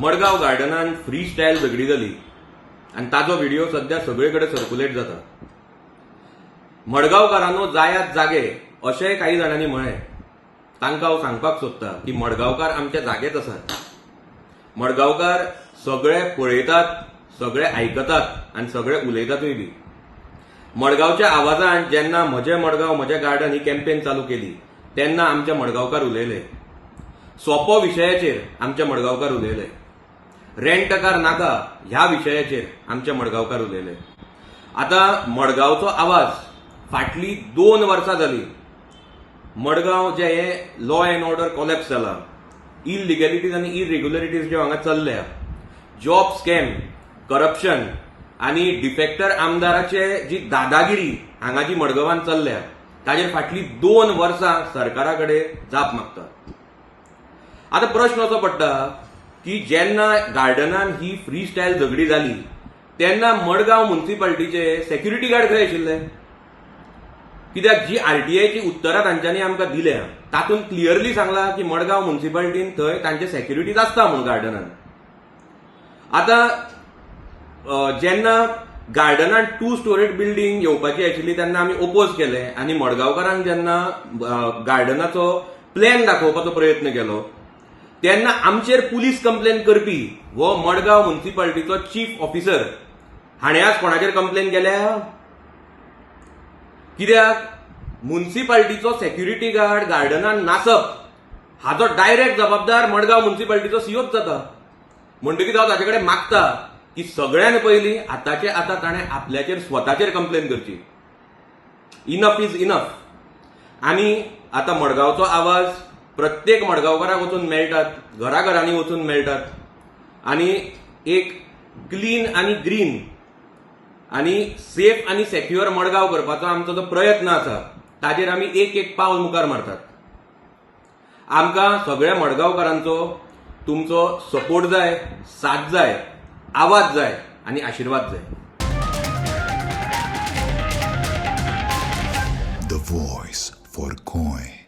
Madgaon गार्डनान free style झगडी जाली आणि ताजो व्हिडिओ सध्या सगळीकडे सर्क्युलेट जाता. मडगांवकारांनो जायात जागे अशेंय काही जाणांनी म्हळें. तांकां हांव सांगपाक सोदतां की मडगांवकार आमचे जागेच आसात. मडगांवकार सगळे पळयतात, सगळे आयकतात आनी सगळे उलयतातूय बी. मडगांवच्या आवाजान जेन्ना म्हजें मडगांव म्हजें गार्डन ही कॅम्पेन चालू केली तेन्ना आमचे मडगांवकार उलयले. सोपो विशयाचेर आमचे मडगांवकार उलयले. रेंट कार नाका ह्या विशयाचेर आमचे मडगांवकार उलयले. आतां मडगांवचो आवाज फाटलीं 2 वर्सां जालीं. मडगांव जे हे लॉ एंड ऑर्डर कॉलेप्स जाला, इलिगॅलिटीज आनी इरेग्युलरिटीज ज्यो हांगा चल्ल्या, जॉब स्कॅम, करप्शन आनी डिफेक्टर आमदाराचे जी दादागिरी हांगा जी मडगांवान चल्ल्या ताजेर फाटलीं 2 वर्सां सरकारा कडेन जाप मागता. आतां प्रश्न असो पडटा की जेन्ना गार्डनान ही फ्री स्टायल झगडी जाली तेन्ना मडगांव म्युनिसिपालिटीचे सेक्युरिटी गार्ड खंय आशिल्ले? कित्याक जी आरटीआयची उत्तरां तांच्यांनी आमकां दिल्या तातूंत क्लियरली सांगला की मडगांव म्युनिसिपालिटीन थंय तांचे सेक्युरिटीज आसता म्हणून गार्डनान. आतां जेन्ना गार्डनान 2 स्टोरेड बिल्डींग येवपाची आशिल्ली तेन्ना आमी ओपोज केले आनी मडगांवकारांक जेन्ना गार्डनाचो प्लॅन दाखोवपाचो प्रयत्न केलो तेन्ना आमचेर पुलीस कंप्लेन करपी हो मडगांव म्युनिसिपालिटीचो चीफ ऑफिसर हाणें आज कोणाचेर कंप्लेन केल्या? कित्याक म्युनिसिपालिटीचो सेक्युरिटी गार्ड गार्डनान नासप हाचो डायरेक्ट जबाबदार मडगांव म्युनिसिपालिटीचो सीओच जाता. म्हणटकीर हांव ताचे कडेन मागता की सगळ्यान पयलीं आतांचे आतां ताणें आपल्याचेर स्वताचेर कंप्लेन करची. Enough is enough. आनी आतां मडगांवचो आवाज प्रत्येक मडगांवकाराक वचून मेळटात, घराघरांनी वचून मेळटात आनी एक क्लीन आनी ग्रीन आनी सेफ आनी सेक्युअर मडगांव करपाचो आमचो जो प्रयत्न आसा ताजेर आमी एक एक पावल मुखार मारतात. आमकां सगळ्या मडगांवकारांचो तुमचो सपोर्ट जाय, साथ जाय, आवाज जाय आनी आशिर्वाद जाय. The voice for Coin.